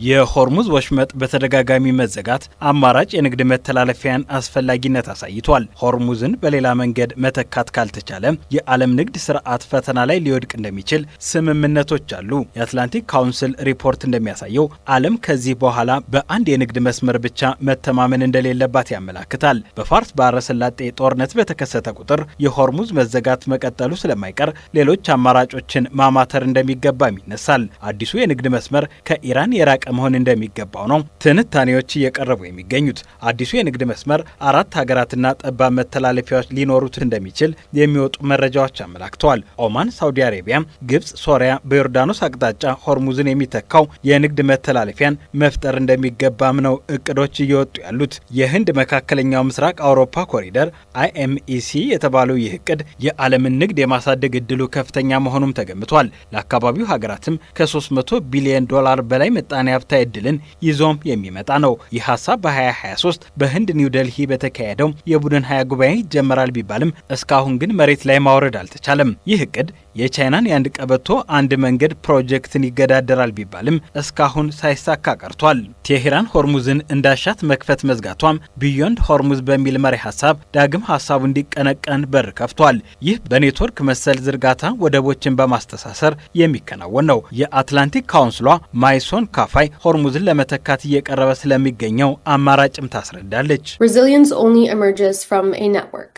የሆርሙዝ ወሽመጥ በተደጋጋሚ መዘጋት አማራጭ የንግድ መተላለፊያን አስፈላጊነት አሳይቷል። ሆርሙዝን በሌላ መንገድ መተካት ካልተቻለ የዓለም ንግድ ስርዓት ፈተና ላይ ሊወድቅ እንደሚችል ስምምነቶች አሉ። የአትላንቲክ ካውንስል ሪፖርት እንደሚያሳየው ዓለም ከዚህ በኋላ በአንድ የንግድ መስመር ብቻ መተማመን እንደሌለባት ያመላክታል። በፋርስ ባህረ ሰላጤ ጦርነት በተከሰተ ቁጥር የሆርሙዝ መዘጋት መቀጠሉ ስለማይቀር ሌሎች አማራጮችን ማማተር እንደሚገባም ይነሳል። አዲሱ የንግድ መስመር ከኢራን የራቀ መሆን እንደሚገባው ነው ትንታኔዎች እየቀረቡ የሚገኙት። አዲሱ የንግድ መስመር 4 ሀገራትና ጠባብ መተላለፊያዎች ሊኖሩት እንደሚችል የሚወጡ መረጃዎች አመላክተዋል። ኦማን፣ ሳውዲ አረቢያ፣ ግብጽ፣ ሶሪያ በዮርዳኖስ አቅጣጫ ሆርሙዝን የሚተካው የንግድ መተላለፊያን መፍጠር እንደሚገባም ነው እቅዶች እየወጡ ያሉት። የህንድ መካከለኛው ምስራቅ አውሮፓ ኮሪደር IMEC የተባለው ይህ እቅድ የዓለምን ንግድ የማሳደግ እድሉ ከፍተኛ መሆኑም ተገምቷል። ለአካባቢው ሀገራትም ከ300 ቢሊዮን ዶላር በላይ ምጣኔ ሀብታዊ እድልን ይዞም የሚመጣ ነው። ይህ ሀሳብ በ2023 በህንድ ኒው ደልሂ በተካሄደው የቡድን 20 ጉባኤ ይጀመራል ቢባልም እስካሁን ግን መሬት ላይ ማውረድ አልተቻለም። ይህ እቅድ የቻይናን የአንድ ቀበቶ አንድ መንገድ ፕሮጀክትን ይገዳደራል ቢባልም እስካሁን ሳይሳካ ቀርቷል። ቴሄራን ሆርሙዝን እንዳሻት መክፈት መዝጋቷም ቢዮንድ ሆርሙዝ በሚል መሪ ሀሳብ ዳግም ሀሳቡ እንዲቀነቀን በር ከፍቷል። ይህ በኔትወርክ መሰል ዝርጋታ ወደቦችን በማስተሳሰር የሚከናወን ነው። የአትላንቲክ ካውንስሏ ማይሶን ካፋይ ሆርሙዝን ለመተካት እየቀረበ ስለሚገኘው አማራጭም ታስረዳለች። Resilience only emerges from a network.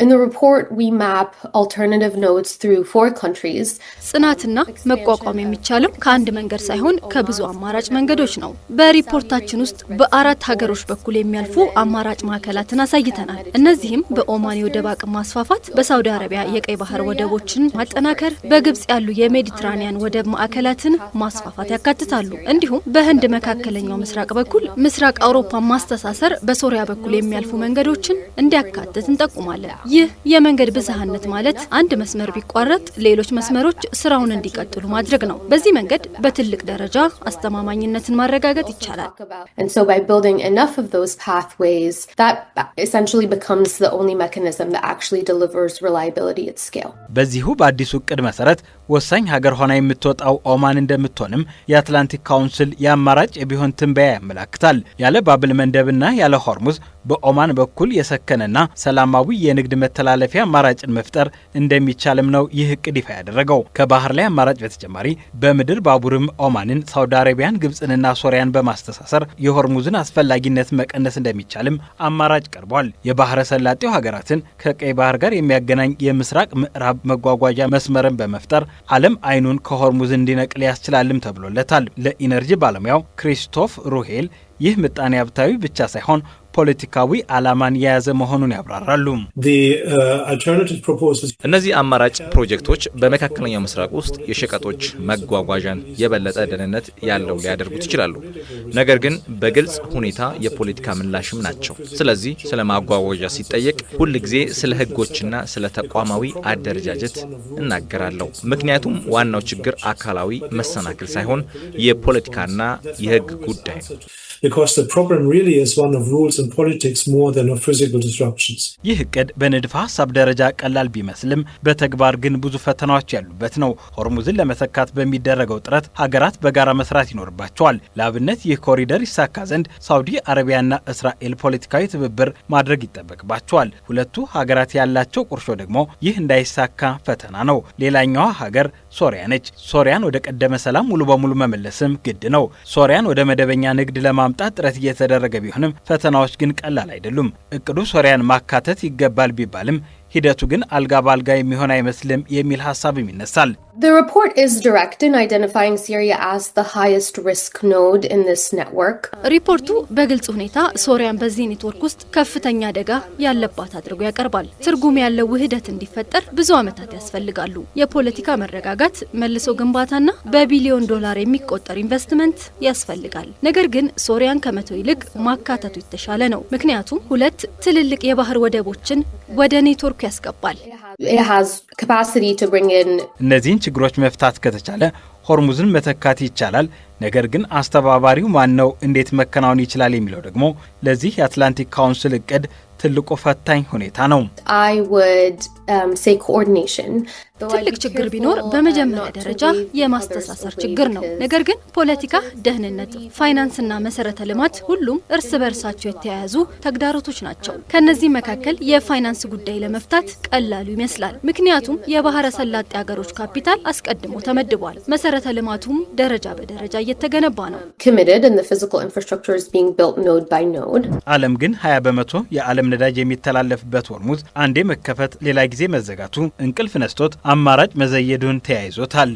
In the report, we map alternative nodes through 4 countries. ጽናትና መቋቋም የሚቻለው ከአንድ መንገድ ሳይሆን ከብዙ አማራጭ መንገዶች ነው። በሪፖርታችን ውስጥ በ4 ሀገሮች በኩል የሚያልፉ አማራጭ ማዕከላትን አሳይተናል። እነዚህም በኦማን የወደብ አቅም ማስፋፋት፣ በሳውዲ አረቢያ የቀይ ባህር ወደቦችን ማጠናከር፣ በግብጽ ያሉ የሜዲትራኒያን ወደብ ማዕከላትን ማስፋፋት ያካትታሉ። እንዲሁም በህንድ መካከለኛው ምስራቅ በኩል ምስራቅ አውሮፓን ማስተሳሰር፣ በሶሪያ በኩል የሚያልፉ መንገዶችን እንዲያካትት እንጠቁማለን። ይህ የመንገድ ብዝሃነት ማለት አንድ መስመር ቢቋረጥ ሌሎች መስመሮች ስራውን እንዲቀጥሉ ማድረግ ነው። በዚህ መንገድ በትልቅ ደረጃ አስተማማኝነትን ማረጋገጥ ይቻላል። And so by building enough of those pathways, that essentially becomes the only mechanism that actually delivers reliability at scale. በዚሁ በአዲሱ እቅድ መሰረት ወሳኝ ሀገር ሆና የምትወጣው ኦማን እንደምትሆንም የአትላንቲክ ካውንስል የአማራጭ የቢሆን ትንበያ ያመላክታል። ያለ ባብል መንደብና ያለ ሆርሙዝ በኦማን በኩል የሰከነና ሰላማዊ የንግድ መተላለፊያ አማራጭን መፍጠር እንደሚቻልም ነው ይህ እቅድ ይፋ ያደረገው። ከባህር ላይ አማራጭ በተጨማሪ በምድር ባቡርም ኦማንን፣ ሳውዲ አረቢያን፣ ግብጽንና ሶሪያን በማስተሳሰር የሆርሙዝን አስፈላጊነት መቀነስ እንደሚቻልም አማራጭ ቀርቧል። የባህረ ሰላጤው ሀገራትን ከቀይ ባህር ጋር የሚያገናኝ የምስራቅ ምዕራብ መጓጓዣ መስመርን በመፍጠር ዓለም አይኑን ከሆርሙዝ እንዲነቅል ያስችላልም ተብሎለታል። ለኢነርጂ ባለሙያው ክሪስቶፍ ሩሄል ይህ ምጣኔ ሀብታዊ ብቻ ሳይሆን ፖለቲካዊ ዓላማን የያዘ መሆኑን ያብራራሉ። እነዚህ አማራጭ ፕሮጀክቶች በመካከለኛው ምስራቅ ውስጥ የሸቀጦች መጓጓዣን የበለጠ ደህንነት ያለው ሊያደርጉት ይችላሉ። ነገር ግን በግልጽ ሁኔታ የፖለቲካ ምላሽም ናቸው። ስለዚህ ስለ ማጓጓዣ ሲጠየቅ ሁል ጊዜ ስለ ሕጎችና ስለ ተቋማዊ አደረጃጀት እናገራለሁ። ምክንያቱም ዋናው ችግር አካላዊ መሰናክል ሳይሆን የፖለቲካና የሕግ ጉዳይ ነው። Because the problem really is one of rules and politics more than of physical disruptions. ይህ እቅድ በንድፈ ሀሳብ ደረጃ ቀላል ቢመስልም በተግባር ግን ብዙ ፈተናዎች ያሉበት ነው። ሆርሙዝን ለመተካት በሚደረገው ጥረት ሀገራት በጋራ መስራት ይኖርባቸዋል። ለአብነት ይህ ኮሪደር ይሳካ ዘንድ ሳውዲ አረቢያና እስራኤል ፖለቲካዊ ትብብር ማድረግ ይጠበቅባቸዋል። ሁለቱ ሀገራት ያላቸው ቁርሾ ደግሞ ይህ እንዳይሳካ ፈተና ነው። ሌላኛዋ ሀገር ሶሪያ ነች። ሶሪያን ወደ ቀደመ ሰላም ሙሉ በሙሉ መመለስም ግድ ነው። ሶሪያን ወደ መደበኛ ንግድ ለማምጣት ጥረት እየተደረገ ቢሆንም ፈተናዎች ግን ቀላል አይደሉም። እቅዱ ሶሪያን ማካተት ይገባል ቢባልም ሂደቱ ግን አልጋ ባልጋ የሚሆን አይመስልም የሚል ሀሳብም ይነሳል። The report is direct in identifying Syria as the highest risk node in this network. ሪፖርቱ በግልጽ ሁኔታ ሶሪያን በዚህ ኔትወርክ ውስጥ ከፍተኛ አደጋ ያለባት አድርጎ ያቀርባል። ትርጉም ያለው ውህደት እንዲፈጠር ብዙ ዓመታት ያስፈልጋሉ። የፖለቲካ መረጋጋት፣ መልሶ ግንባታና በቢሊዮን ዶላር የሚቆጠር ኢንቨስትመንት ያስፈልጋል። ነገር ግን ሶሪያን ከመተው ይልቅ ማካተቱ የተሻለ ነው። ምክንያቱም 2 ትልልቅ የባህር ወደቦችን ወደ ኔትወርኩ ያስገባል። It has capacity to bring in እነዚህን ችግሮች መፍታት ከተቻለ ሆርሙዝን መተካት ይቻላል። ነገር ግን አስተባባሪው ማን ነው፣ እንዴት መከናወን ይችላል የሚለው ደግሞ ለዚህ የአትላንቲክ ካውንስል እቅድ ትልቁ ፈታኝ ሁኔታ ነው። I would say coordination. ትልቅ ችግር ቢኖር በመጀመሪያ ደረጃ የማስተሳሰር ችግር ነው። ነገር ግን ፖለቲካ፣ ደህንነት፣ ፋይናንስና መሰረተ ልማት ሁሉም እርስ በርሳቸው የተያያዙ ተግዳሮቶች ናቸው። ከነዚህ መካከል የፋይናንስ ጉዳይ ለመፍታት ቀላሉ ይመስላል። ምክንያቱም የባህረ ሰላጤ ሀገሮች ካፒታል አስቀድሞ ተመድቧል። መሰረተ ልማቱም ደረጃ በደረጃ እየተገነባ ነው። Committed and the physical infrastructure is being built node by node. ዓለም ግን 20 በመቶ የዓለም ነዳጅ የሚተላለፍበት ሆርሙዝ አንዴ መከፈት ሌላ ጊዜ መዘጋቱ እንቅልፍ ነስቶት አማራጭ መዘየዱን ተያይዞታል።